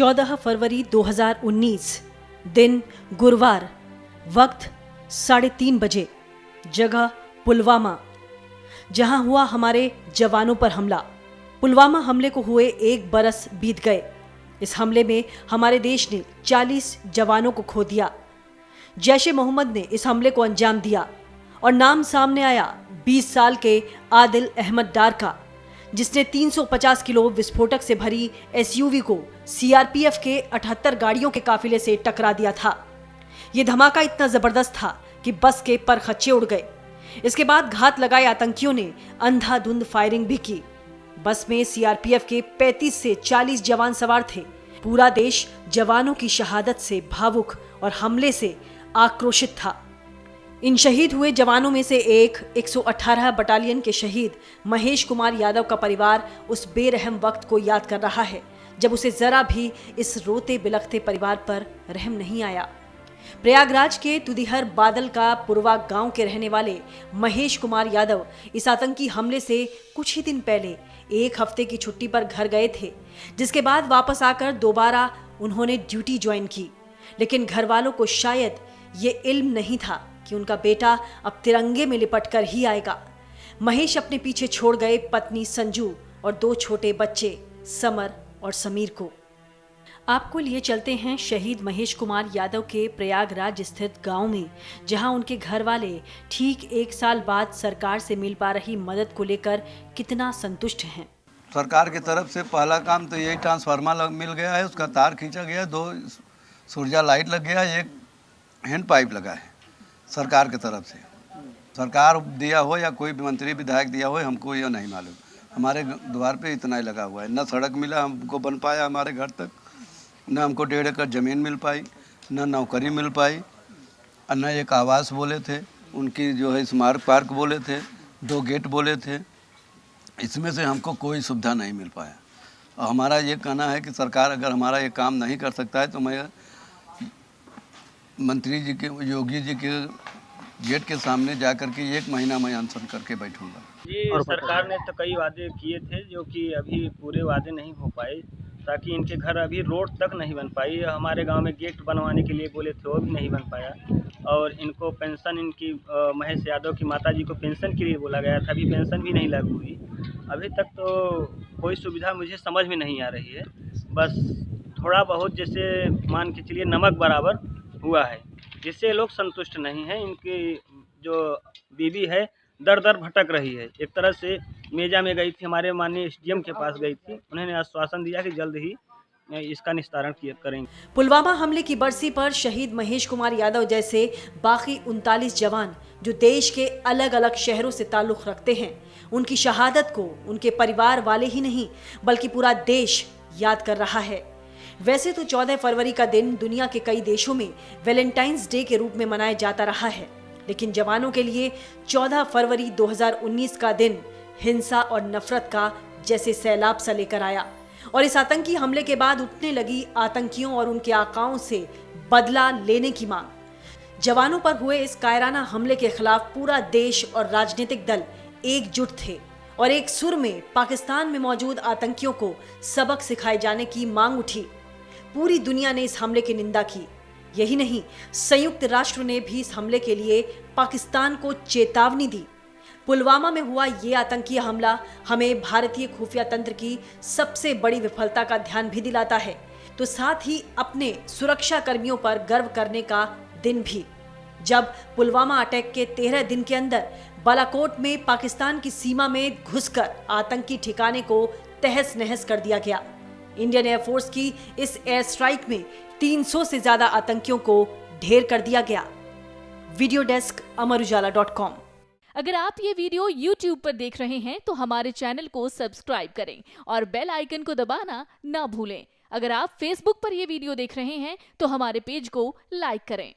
14 फरवरी 2019, दिन गुरुवार, वक्त 3:30 बजे, जगह पुलवामा, जहां हुआ हमारे जवानों पर हमला। पुलवामा हमले को हुए 1 बरस बीत गए। इस हमले में हमारे देश ने 40 जवानों को खो दिया। जैश ए मोहम्मद ने इस हमले को अंजाम दिया और नाम सामने आया 20 साल के आदिल अहमद डार का, जिसने 350 किलो विस्फोटक से भरी एसयूवी को सीआरपीएफ के 78 गाड़ियों के काफिले से टकरा दिया था। यह धमाका इतना जबरदस्त था कि बस के परखच्चे उड़ गए। इसके बाद घात लगाए आतंकियों ने अंधाधुंध फायरिंग भी की। बस में सीआरपीएफ के 35 से 40 जवान सवार थे। पूरा देश जवानों की शहादत से भावुक और हमले से आक्रोशित था। इन शहीद हुए जवानों में से एक 118 बटालियन के शहीद महेश कुमार यादव का परिवार उस बेरहम वक्त को याद कर रहा है जब उसे जरा भी इस रोते बिलखते परिवार पर रहम नहीं आया। प्रयागराज के तुदिहर बादल का पुरवा गांव के रहने वाले महेश कुमार यादव इस आतंकी हमले से कुछ ही दिन पहले 1 हफ्ते की छुट्टी पर घर गए थे, जिसके बाद वापस आकर दोबारा उन्होंने ड्यूटी ज्वाइन की। लेकिन घर वालों को शायद ये इल्म नहीं था कि उनका बेटा अब तिरंगे में लिपट कर ही आएगा। महेश अपने पीछे छोड़ गए पत्नी संजू और 2 छोटे बच्चे समर और समीर को। आपको लिए चलते हैं शहीद महेश कुमार यादव के प्रयागराज स्थित गांव में, जहां उनके घर वाले ठीक 1 साल बाद सरकार से मिल पा रही मदद को लेकर कितना संतुष्ट हैं। सरकार की तरफ से पहला काम तो यही ट्रांसफार्मर मिल गया है, उसका तार खींचा गया, 2 सूर्या लाइट लग गया, 1 हैंड पाइप लगा है सरकार की तरफ से। सरकार दिया हो या कोई भी मंत्री विधायक दिया हो, हमको यह नहीं मालूम। हमारे द्वार पे इतना ही लगा हुआ है। न सड़क मिला हमको बन पाया हमारे घर तक, न हमको 1.5 एकड़ ज़मीन मिल पाई, न नौकरी मिल पाई, और न एक आवास बोले थे, उनकी जो है स्मारक पार्क बोले थे, 2 गेट बोले थे। इसमें से हमको कोई सुविधा नहीं मिल पाया। और हमारा ये कहना है कि सरकार अगर हमारा ये काम नहीं कर सकता है तो मैं मंत्री जी के, योगी जी के गेट के सामने जा कर के 1 महीना मैं अनशन करके बैठूंगा। जी, सरकार ने तो कई वादे किए थे जो कि अभी पूरे वादे नहीं हो पाए, ताकि इनके घर अभी रोड तक नहीं बन पाई। हमारे गांव में गेट बनवाने के लिए बोले थे, वो भी नहीं बन पाया। और इनको पेंशन, इनकी महेश यादव की माता जी को पेंशन के लिए बोला गया था, अभी पेंशन भी नहीं लागू हुई। अभी तक तो कोई सुविधा मुझे समझ में नहीं आ रही है। बस थोड़ा बहुत जैसे मान के चलिए नमक बराबर हुआ है, जिससे लोग संतुष्ट नहीं हैं। इनकी जो बीवी है दर दर भटक रही है। एक तरह से मेजा में गई थी, हमारे माननीय एसडीएम के पास गई थी, उन्होंने आश्वासन दिया कि जल्द ही इसका निस्तारण करेंगे। पुलवामा हमले की बरसी पर शहीद महेश कुमार यादव जैसे बाकी 39 जवान जो देश के अलग अलग शहरों से ताल्लुक रखते हैं, उनकी शहादत को उनके परिवार वाले ही नहीं बल्कि पूरा देश याद कर रहा है। वैसे तो 14 फरवरी का दिन दुनिया के कई देशों में वैलेंटाइंस डे के रूप में मनाया जाता रहा है, लेकिन जवानों के लिए 14 फरवरी 2019 का दिन हिंसा और नफरत का जैसे सैलाब सा लेकर आया। और इस आतंकी हमले के बाद उठने लगी आतंकियों और उनके आकाओं से बदला लेने की मांग। जवानों पर हुए इस कायराना हमले के खिलाफ पूरा देश और राजनीतिक दल एकजुट थे और एक सुर में पाकिस्तान में मौजूद आतंकियों को सबक सिखाए जाने की मांग उठी। पूरी दुनिया ने इस हमले की निंदा की। यही नहीं, संयुक्त राष्ट्र ने भी इस हमले के लिए पाकिस्तान को चेतावनी दी। पुलवामा में हुआ ये आतंकी हमला हमें भारतीय खुफिया तंत्र की सबसे बड़ी विफलता का ध्यान भी दिलाता है, तो साथ ही अपने सुरक्षा कर्मियों पर गर्व करने का दिन भी, जब पुलवामा अटैक के 13 दिन के अंदर बालाकोट में पाकिस्तान की सीमा में घुसकर आतंकी ठिकाने को तहस नहस कर दिया गया। इंडियन एयरफोर्स की इस एयर स्ट्राइक में 300 से ज्यादा आतंकियों को ढेर कर दिया गया। Video desk amarujala.com। अगर आप ये वीडियो YouTube पर देख रहे हैं तो हमारे चैनल को सब्सक्राइब करें और बेल आइकन को दबाना ना भूलें। अगर आप Facebook पर ये वीडियो देख रहे हैं तो हमारे पेज को लाइक करें।